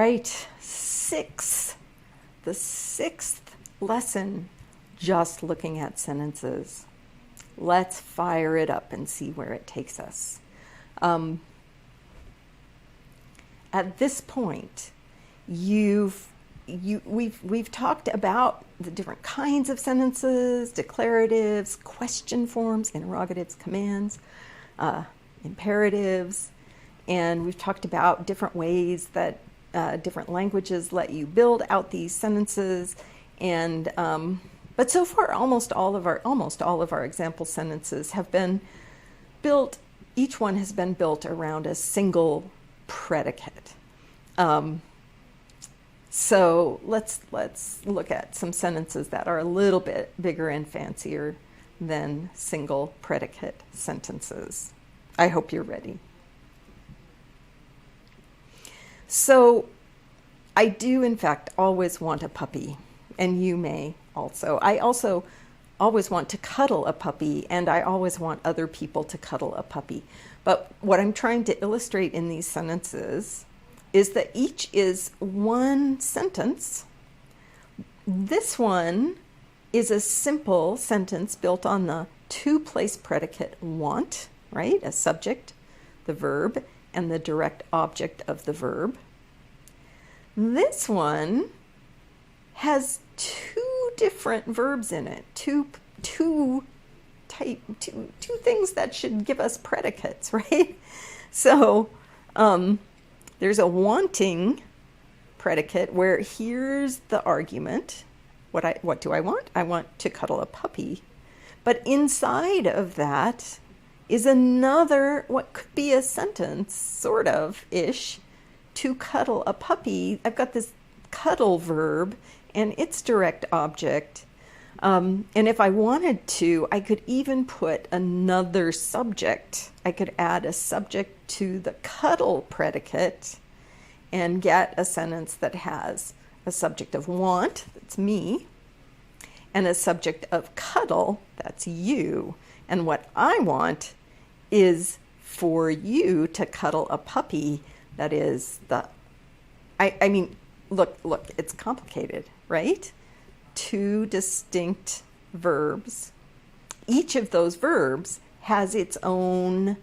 right, the sixth lesson, just looking at sentences. Let's fire it up and see where it takes us. At this point, we've talked about the different kinds of sentences, declaratives, question forms, interrogatives, commands, imperatives, and we've talked about different ways that different languages let you build out these sentences. And but so far, almost all of our example sentences have been built. Each one has been built around a single predicate. So let's look at some sentences that are a little bit bigger and fancier than single predicate sentences. I hope you're ready. So I do, in fact, always want a puppy, and you may also. I also always want to cuddle a puppy, and I always want other people to cuddle a puppy. But what I'm trying to illustrate in these sentences is that each is one sentence. This one is a simple sentence built on the two-place predicate want, right? A subject, the verb, and the direct object of the verb. This one has two different verbs in it, two things that should give us predicates, right? So there's a wanting predicate where here's the argument. What do I want? I want to cuddle a puppy. But inside of that is another, what could be a sentence, sort of ish, to cuddle a puppy. I've got this cuddle verb and its direct object. And if I wanted to, I could even put another subject. I could add a subject to the cuddle predicate and get a sentence that has a subject of want, that's me, and a subject of cuddle, that's you. And what I want is for you to cuddle a puppy. That is I mean, look, it's complicated, right? Two distinct verbs. Each of those verbs has its own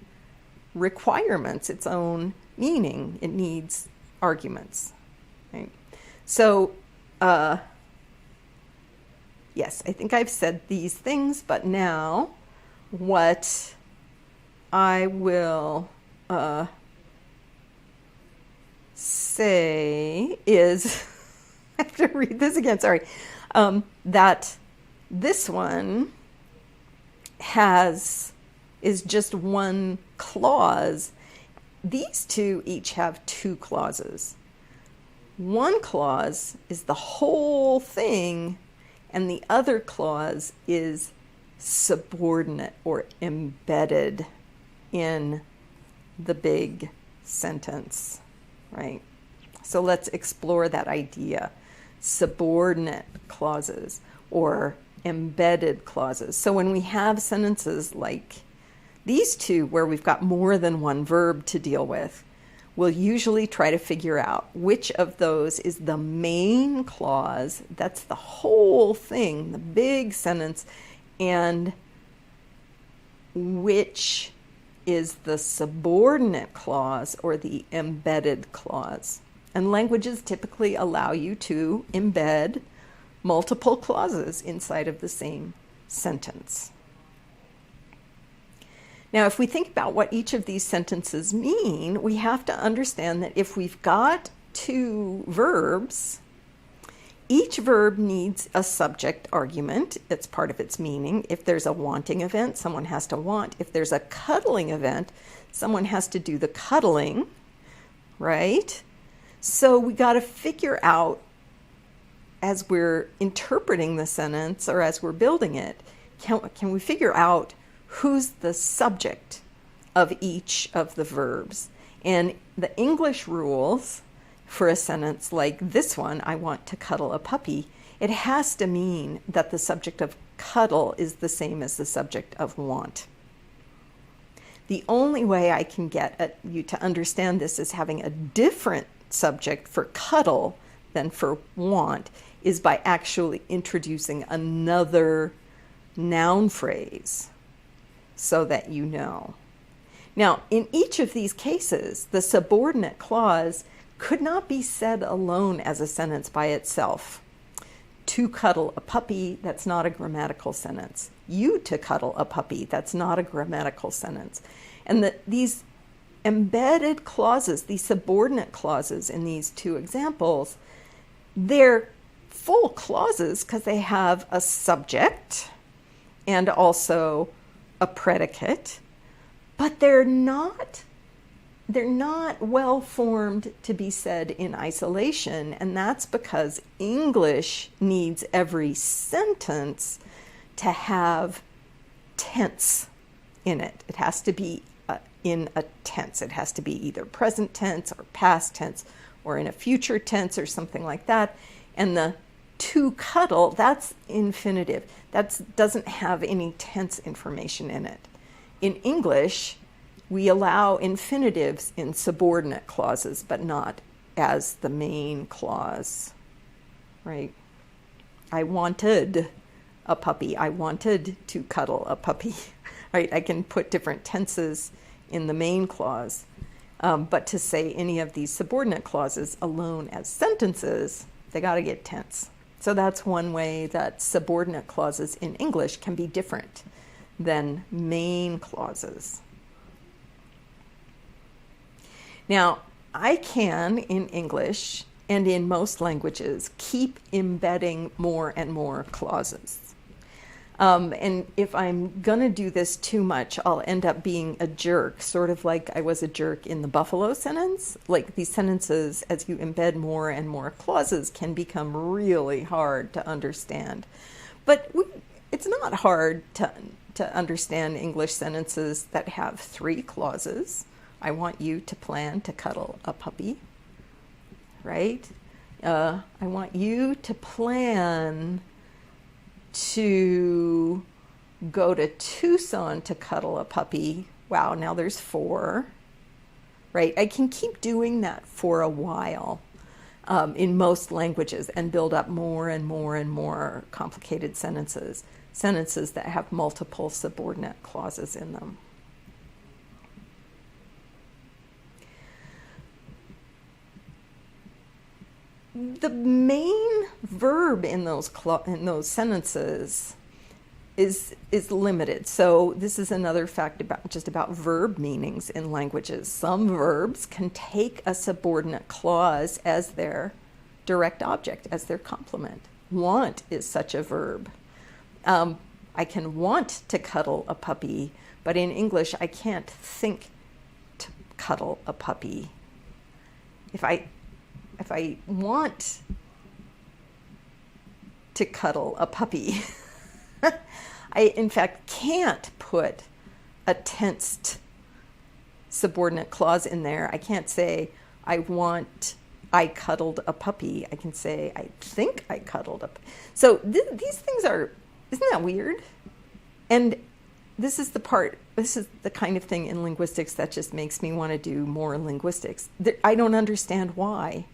requirements, its own meaning. It needs arguments, right? So, yes, I think I've said these things, but now what I will say is, I have to read this again, sorry, that this one is just one clause. These two each have two clauses. One clause is the whole thing, and the other clause is subordinate or embedded in the big sentence, right? So let's explore that idea. Subordinate clauses or embedded clauses. So when we have sentences like these two where we've got more than one verb to deal with, we'll usually try to figure out which of those is the main clause, that's the whole thing, the big sentence, and which is the subordinate clause or the embedded clause. And languages typically allow you to embed multiple clauses inside of the same sentence. Now, if we think about what each of these sentences mean, we have to understand that if we've got two verbs, each verb needs a subject argument. It's part of its meaning. If there's a wanting event, someone has to want. If there's a cuddling event, someone has to do the cuddling, right? So we got to figure out, as we're interpreting the sentence or as we're building it, can we figure out who's the subject of each of the verbs? And the English rules for a sentence like this one, I want to cuddle a puppy, it has to mean that the subject of cuddle is the same as the subject of want. The only way I can get you to understand this is having a different subject for cuddle than for want is by actually introducing another noun phrase so that you know. Now, in each of these cases, the subordinate clause could not be said alone as a sentence by itself. To cuddle a puppy, that's not a grammatical sentence. You to cuddle a puppy, that's not a grammatical sentence. And these embedded clauses, these subordinate clauses in these two examples, they're full clauses because they have a subject and also a predicate, but they're not well formed to be said in isolation, and that's because English needs every sentence to have tense in it. It has to be in a tense. It has to be either present tense or past tense or in a future tense or something like that. And the to cuddle, that's infinitive. That doesn't have any tense information in it. In English, we allow infinitives in subordinate clauses, but not as the main clause, right? I wanted a puppy. I wanted to cuddle a puppy, right? I can put different tenses in the main clause, but to say any of these subordinate clauses alone as sentences, they got to get tense. So that's one way that subordinate clauses in English can be different than main clauses. Now, I can, in English and in most languages, keep embedding more and more clauses. And if I'm going to do this too much, I'll end up being a jerk, sort of like I was a jerk in the buffalo sentence. Like these sentences, as you embed more and more clauses, can become really hard to understand. But it's not hard to understand English sentences that have 3 clauses. I want you to plan to cuddle a puppy, right? I want you to plan to go to Tucson to cuddle a puppy. Wow, now there's 4, right? I can keep doing that for a while in most languages and build up more and more and more complicated sentences that have multiple subordinate clauses in them. The main verb in those sentences is limited. So this is another fact about verb meanings in languages. Some verbs can take a subordinate clause as their direct object, as their complement. Want is such a verb. I can want to cuddle a puppy, but in English I can't think to cuddle a puppy. If I want to cuddle a puppy, I in fact can't put a tensed subordinate clause in there. I can't say I cuddled a puppy. I can say I think I cuddled a puppy. So these things isn't that weird? And this is the kind of thing in linguistics that just makes me want to do more linguistics. I don't understand why.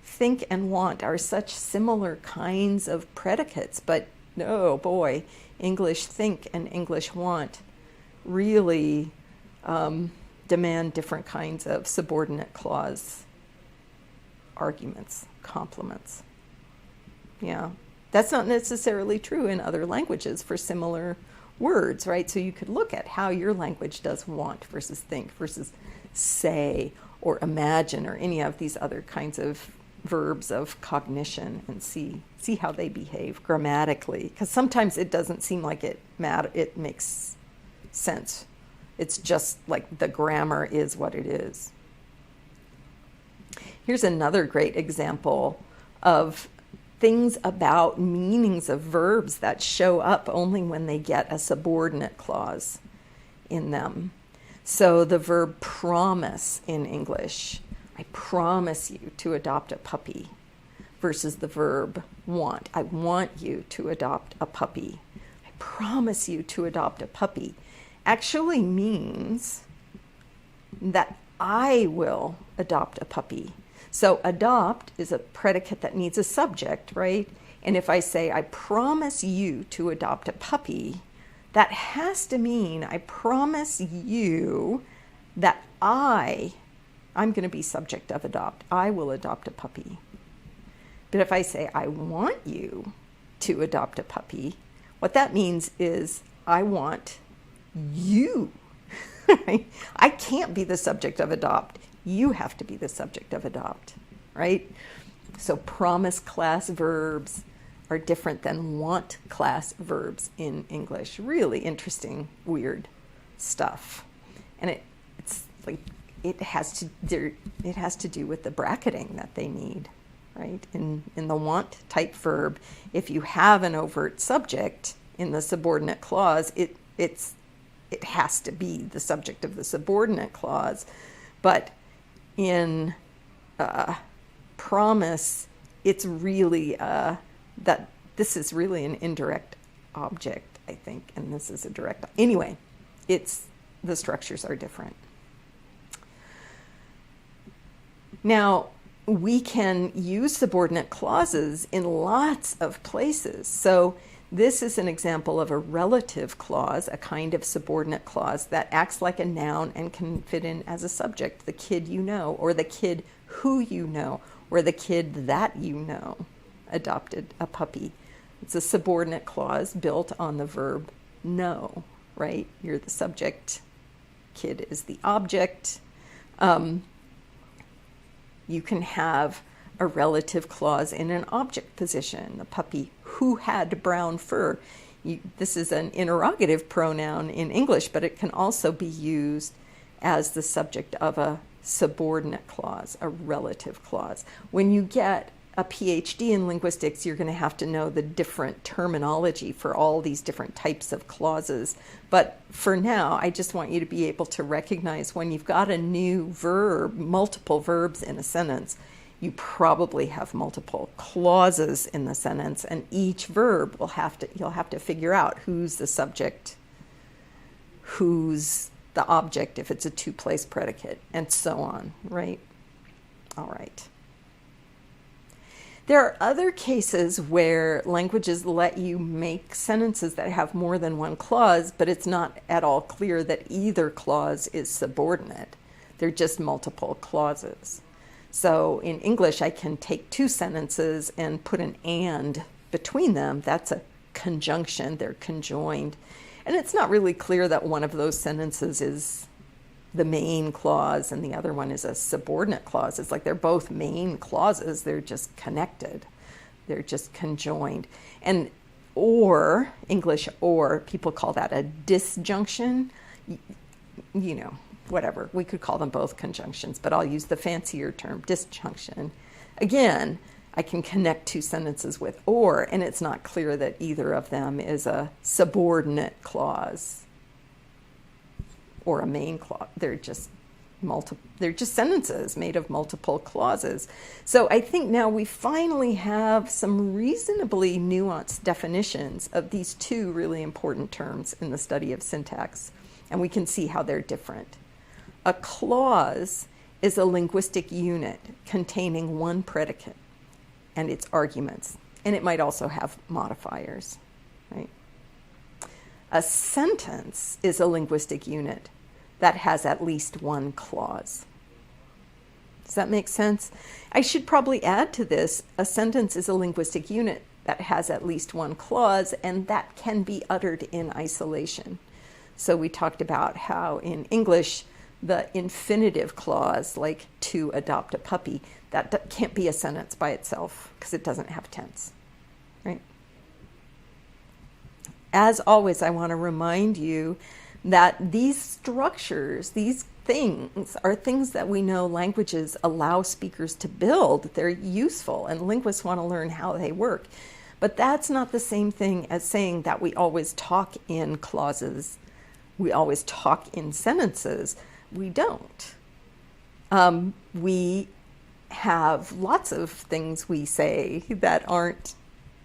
Think and want are such similar kinds of predicates, but oh boy, English think and English want really demand different kinds of subordinate clause arguments, complements. Yeah, that's not necessarily true in other languages for similar words, right? So you could look at how your language does want versus think versus say or imagine or any of these other kinds of verbs of cognition and see how they behave grammatically, because sometimes it doesn't seem like it makes sense. It's just like the grammar is what it is. Here's another great example of things about meanings of verbs that show up only when they get a subordinate clause in them. So the verb promise in English, I promise you to adopt a puppy, versus the verb want. I want you to adopt a puppy. I promise you to adopt a puppy actually means that I will adopt a puppy. So adopt is a predicate that needs a subject, right? And if I say, I promise you to adopt a puppy, that has to mean I promise you that I'm going to be subject of adopt. I will adopt a puppy. But if I say, I want you to adopt a puppy, what that means is I want you. I can't be the subject of adopt. You have to be the subject of adopt, right? So promise class verbs are different than want class verbs in English. Really interesting, weird stuff. And it's like it has to do with the bracketing that they need, right? In the want type verb, if you have an overt subject in the subordinate clause, it has to be the subject of the subordinate clause. But in promise, it's really that this is really an indirect object, I think, and this is a direct. Anyway, the structures are different. Now, we can use subordinate clauses in lots of places. So this is an example of a relative clause, a kind of subordinate clause that acts like a noun and can fit in as a subject, the kid you know, or the kid who you know, or the kid that you know adopted a puppy. It's a subordinate clause built on the verb know, right? You're the subject, kid is the object. You can have a relative clause in an object position, the puppy who had brown fur. This is an interrogative pronoun in English, but it can also be used as the subject of a subordinate clause, a relative clause. When you get a PhD in linguistics, you're going to have to know the different terminology for all these different types of clauses. But for now, I just want you to be able to recognize when you've got a new verb, multiple verbs in a sentence, you probably have multiple clauses in the sentence, and each verb you'll have to figure out who's the subject, who's the object if it's a two-place predicate, and so on, right? All right. There are other cases where languages let you make sentences that have more than one clause, but it's not at all clear that either clause is subordinate. They're just multiple clauses. So in English, I can take two sentences and put an and between them. That's a conjunction. They're conjoined. And it's not really clear that one of those sentences is the main clause and the other one is a subordinate clause. It's like they're both main clauses. They're just connected. They're just conjoined. And or, English or, people call that a disjunction. You know, whatever. We could call them both conjunctions, but I'll use the fancier term, disjunction. Again, I can connect two sentences with or, and it's not clear that either of them is a subordinate clause or a main clause. They're just sentences made of multiple clauses. So I think now we finally have some reasonably nuanced definitions of these two really important terms in the study of syntax, and we can see how they're different. A clause is a linguistic unit containing one predicate and its arguments, and it might also have modifiers, right? A sentence is a linguistic unit that has at least one clause. Does that make sense? I should probably add to this, a sentence is a linguistic unit that has at least one clause, and that can be uttered in isolation. So we talked about how in English, the infinitive clause, like to adopt a puppy, that can't be a sentence by itself because it doesn't have tense, right? As always, I want to remind you that these structures, these things, are things that we know languages allow speakers to build. They're useful, and linguists want to learn how they work. But that's not the same thing as saying that we always talk in clauses, we always talk in sentences. We don't. We have lots of things we say that aren't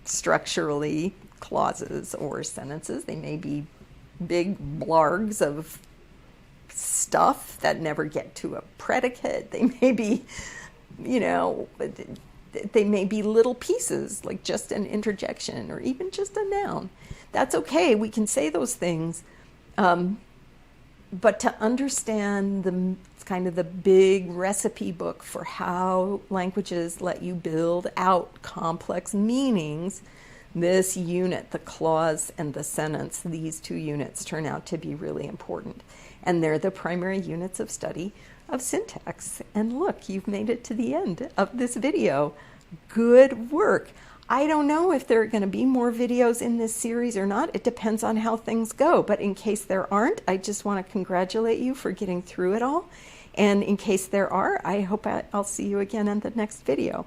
structurally clauses or sentences. They may be big blargs of stuff that never get to a predicate. They may be, you know, they may be little pieces, like just an interjection or even just a noun. That's okay. We can say those things. But to understand the kind of the big recipe book for how languages let you build out complex meanings, this unit, the clause and the sentence, these two units turn out to be really important. And they're the primary units of study of syntax. And look, you've made it to the end of this video. Good work. I don't know if there are going to be more videos in this series or not. It depends on how things go. But in case there aren't, I just want to congratulate you for getting through it all. And in case there are, I hope I'll see you again in the next video.